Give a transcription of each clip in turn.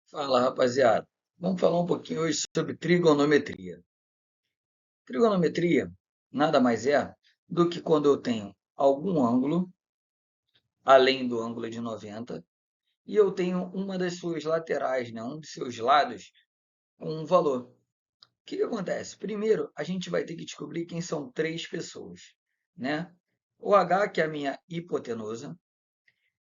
Fala, rapaziada. Vamos falar um pouquinho hoje sobre trigonometria. Trigonometria nada mais é do que quando eu tenho algum ângulo, além do ângulo de 90, e eu tenho uma das suas laterais, né, um dos seus lados, com um valor. O que acontece? Primeiro, a gente vai ter que descobrir quem são três pessoas, né? O H, que é a minha hipotenusa,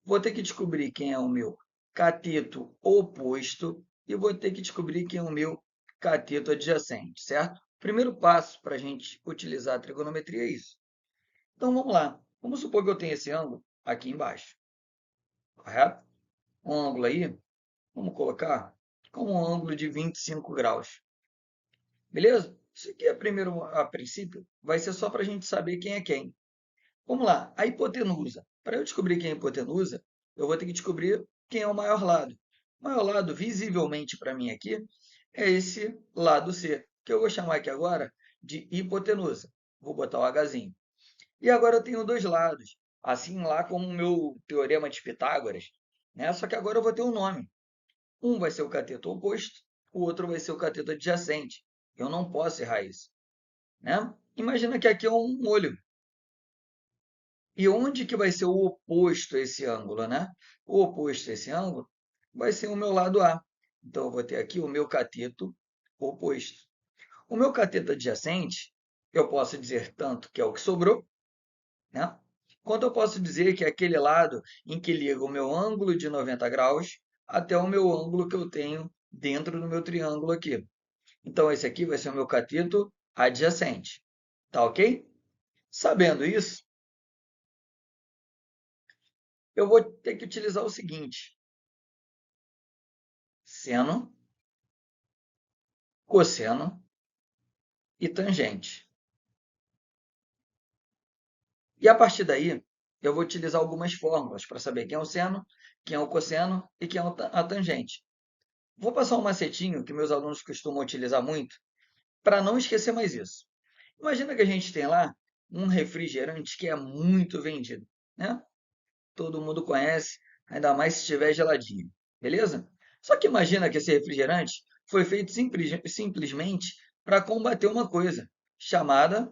vou ter que descobrir quem é o meu cateto oposto e vou ter que descobrir quem é o meu cateto adjacente, certo? Primeiro passo para a gente utilizar a trigonometria é isso. Então vamos lá. Vamos supor que eu tenho esse ângulo aqui embaixo, correto? Um ângulo aí, vamos colocar como um ângulo de 25 graus, beleza? Isso aqui, a princípio, vai ser só para a gente saber quem é quem. Vamos lá, a hipotenusa. Para eu descobrir quem é a hipotenusa, eu vou ter que descobrir quem é o maior lado. O maior lado, visivelmente para mim aqui, é esse lado C, que eu vou chamar aqui agora de hipotenusa. Vou botar o Hzinho. E agora eu tenho dois lados, assim lá como o meu teorema de Pitágoras, né? Só que agora eu vou ter um nome. Um vai ser o cateto oposto, o outro vai ser o cateto adjacente. Eu não posso errar isso, né? Imagina que aqui é um olho. E onde que vai ser o oposto a esse ângulo, né? O oposto a esse ângulo vai ser o meu lado A. Então, eu vou ter aqui o meu cateto oposto. O meu cateto adjacente, eu posso dizer tanto que é o que sobrou, né? Quanto eu posso dizer que é aquele lado em que liga o meu ângulo de 90 graus até o meu ângulo que eu tenho dentro do meu triângulo aqui. Então, esse aqui vai ser o meu cateto adjacente. Tá ok? Sabendo isso, eu vou ter que utilizar o seguinte: seno, cosseno e tangente. E a partir daí, eu vou utilizar algumas fórmulas para saber quem é o seno, quem é o cosseno e quem é a tangente. Vou passar um macetinho que meus alunos costumam utilizar muito para não esquecer mais isso. Imagina que a gente tem lá um refrigerante que é muito vendido, né? Todo mundo conhece, ainda mais se estiver geladinho, beleza? Só que imagina que esse refrigerante foi feito simplesmente para combater uma coisa chamada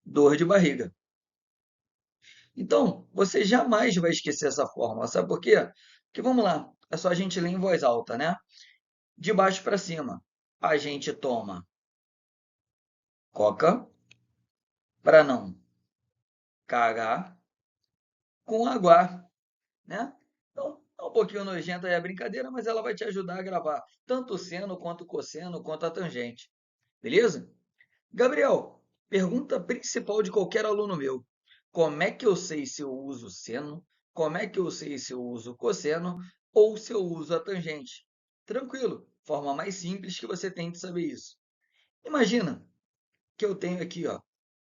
dor de barriga. Então, você jamais vai esquecer essa fórmula, sabe por quê? Porque vamos lá, é só a gente ler em voz alta, né? De baixo para cima, a gente toma coca para não cagar com água, né? Então, é um pouquinho nojenta aí a brincadeira, mas ela vai te ajudar a gravar tanto o seno, quanto o cosseno, quanto a tangente. Beleza? Gabriel, pergunta principal de qualquer aluno meu. Como é que eu sei se eu uso seno? Como é que eu sei se eu uso cosseno ou se eu uso a tangente? Tranquilo, forma mais simples que você tem de saber isso. Imagina que eu tenho aqui, ó,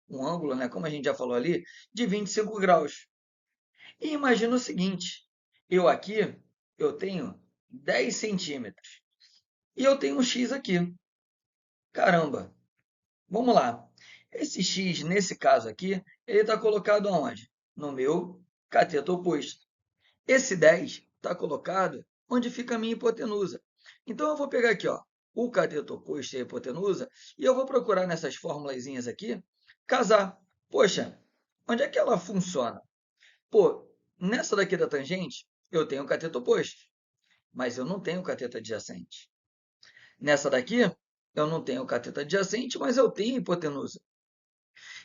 um ângulo, né, como a gente já falou ali, de 25 graus. E imagina o seguinte, eu tenho 10 centímetros e eu tenho um X aqui. Caramba, vamos lá. Esse X, nesse caso aqui, ele está colocado aonde? No meu cateto oposto. Esse 10 está colocado onde fica a minha hipotenusa. Então, eu vou pegar aqui, ó, o cateto oposto e a hipotenusa, e eu vou procurar nessas formulazinhas aqui, casar. Poxa, onde é que ela funciona? Pô, nessa daqui da tangente, eu tenho o cateto oposto, mas eu não tenho o cateto adjacente. Nessa daqui, eu não tenho o cateto adjacente, mas eu tenho a hipotenusa.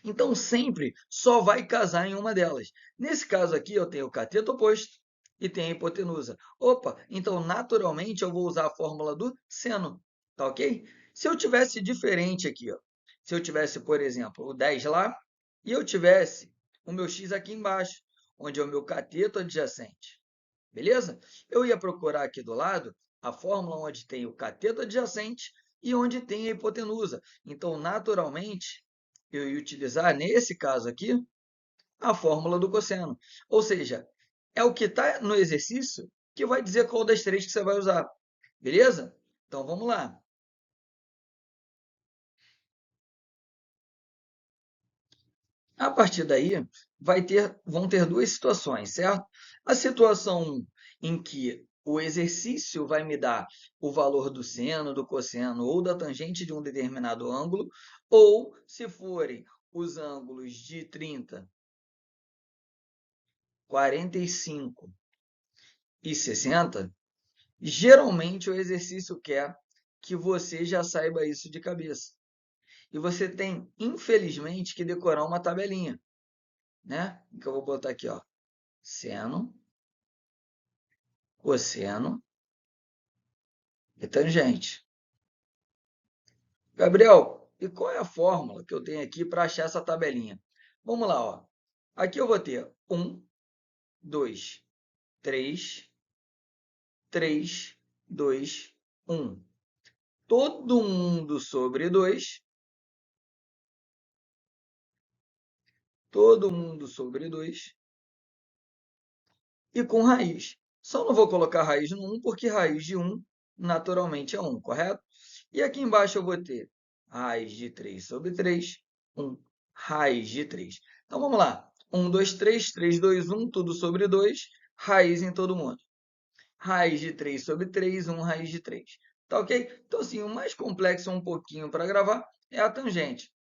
Então, sempre só vai casar em uma delas. Nesse caso aqui, eu tenho o cateto oposto e tenho a hipotenusa. Opa, então naturalmente eu vou usar a fórmula do seno, tá ok? Se eu tivesse diferente aqui, ó, se eu tivesse, por exemplo, o 10 lá e eu tivesse o meu x aqui embaixo, onde é o meu cateto adjacente, beleza? Eu ia procurar aqui do lado a fórmula onde tem o cateto adjacente e onde tem a hipotenusa. Então, naturalmente, eu ia utilizar, nesse caso aqui, a fórmula do cosseno. Ou seja, é o que está no exercício que vai dizer qual das três que você vai usar. Beleza? Então, vamos lá. A partir daí, vão ter duas situações, certo? A situação 1, em que o exercício vai me dar o valor do seno, do cosseno ou da tangente de um determinado ângulo, ou se forem os ângulos de 30, 45 e 60, geralmente o exercício quer que você já saiba isso de cabeça. E você tem, infelizmente, que decorar uma tabelinha, né? Que eu vou botar aqui, ó, seno, cosseno e tangente. Gabriel, e qual é a fórmula que eu tenho aqui para achar essa tabelinha? Vamos lá, ó. Aqui eu vou ter 1, 2, 3, 3, 2, 1. Todo mundo sobre 2. Todo mundo sobre 2. E com raiz. Só não vou colocar raiz no 1, porque raiz de 1 naturalmente é 1, correto? E aqui embaixo eu vou ter raiz de 3 sobre 3, 1, raiz de 3. Então vamos lá. 1, 2, 3, 3, 2, 1, tudo sobre 2, raiz em todo mundo. Raiz de 3 sobre 3, 1, raiz de 3. Tá ok? Então, assim, o mais complexo um pouquinho para gravar é a tangente.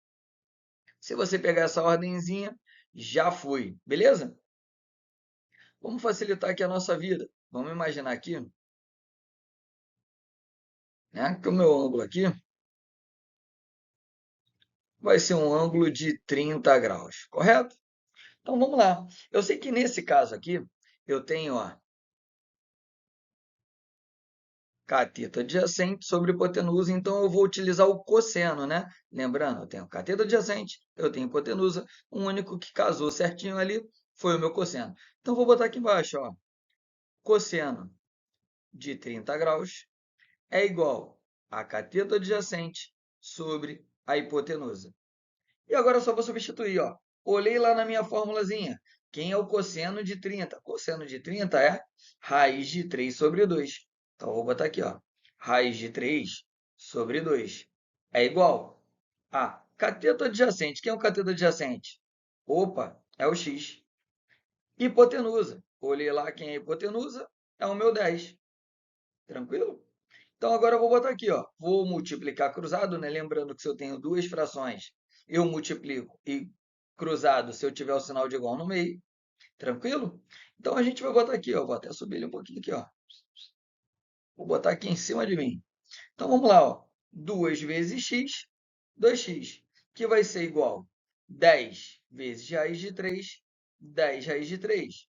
Se você pegar essa ordenzinha, já foi, beleza? Vamos facilitar aqui a nossa vida. Vamos imaginar aqui, né, que o meu ângulo aqui vai ser um ângulo de 30 graus, correto? Então vamos lá. Eu sei que nesse caso aqui, eu tenho, ó, cateto adjacente sobre hipotenusa, então eu vou utilizar o cosseno, né? Lembrando, eu tenho cateto adjacente, eu tenho hipotenusa, o único que casou certinho ali foi o meu cosseno. Então vou botar aqui embaixo, ó, cosseno de 30 graus é igual a cateto adjacente sobre a hipotenusa. E agora eu só vou substituir, ó. Olhei lá na minha formulazinha. Quem é o cosseno de 30? Cosseno de 30 é raiz de 3 sobre 2. Então, eu vou botar aqui, ó. Raiz de 3 sobre 2 é igual a cateto adjacente. Quem é o cateto adjacente? Opa, é o x. Hipotenusa. Olhei lá quem é hipotenusa, é o meu 10. Tranquilo? Então, agora eu vou botar aqui, ó. Vou multiplicar cruzado, né? Lembrando que se eu tenho duas frações, eu multiplico e cruzado se eu tiver o sinal de igual no meio. Tranquilo? Então, a gente vai botar aqui, ó. Vou até subir ele um pouquinho aqui, ó. Vou botar aqui em cima de mim. Então, vamos lá, ó. 2 vezes x, 2x, que vai ser igual 10 vezes raiz de 3, 10 raiz de 3.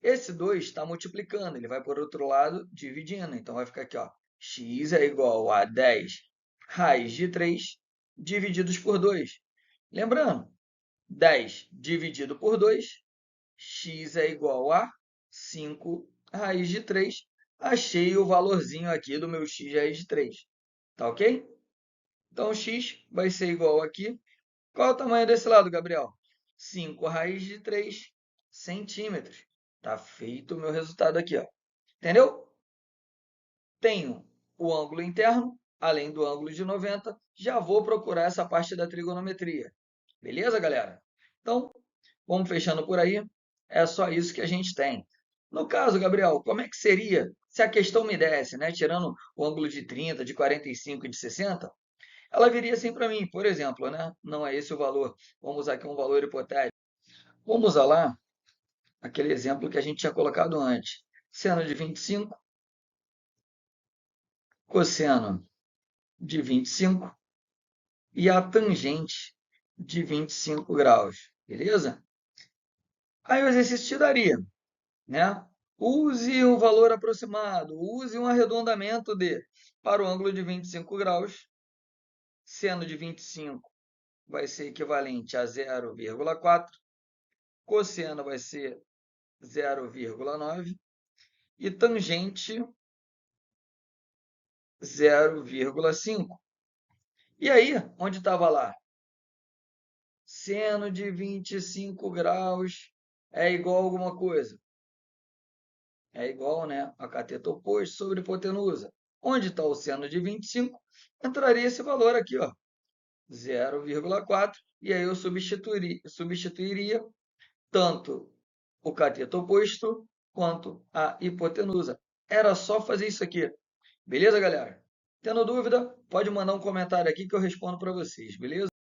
Esse 2 está multiplicando, ele vai por outro lado dividindo. Então, vai ficar aqui, ó, x é igual a 10 raiz de 3 divididos por 2. Lembrando, 10 dividido por 2, x é igual a 5 raiz de 3. Achei o valorzinho aqui do meu x raiz de 3. Tá ok? Então, x vai ser igual aqui. Qual é o tamanho desse lado, Gabriel? 5 raiz de 3 centímetros. Tá feito o meu resultado aqui, ó. Entendeu? Tenho o ângulo interno, além do ângulo de 90. Já vou procurar essa parte da trigonometria. Beleza, galera? Então, vamos fechando por aí. É só isso que a gente tem. No caso, Gabriel, como é que seria se a questão me desse, né? Tirando o ângulo de 30, de 45 e de 60, ela viria assim para mim, por exemplo, né? Não é esse o valor. Vamos usar aqui um valor hipotético. Vamos usar lá aquele exemplo que a gente tinha colocado antes. Seno de 25, cosseno de 25 e a tangente de 25 graus, beleza? Aí o exercício te daria, né? Use um valor aproximado, use um arredondamento para o ângulo de 25 graus, seno de 25 vai ser equivalente a 0,4, cosseno vai ser 0,9 e tangente 0,5. E aí, onde estava lá? Seno de 25 graus é igual a alguma coisa. É igual, né, a cateto oposto sobre hipotenusa. Onde está o seno de 25? Entraria esse valor aqui, ó, 0,4. E aí eu substituiria tanto o cateto oposto quanto a hipotenusa. Era só fazer isso aqui. Beleza, galera? Tendo dúvida, pode mandar um comentário aqui que eu respondo para vocês, beleza?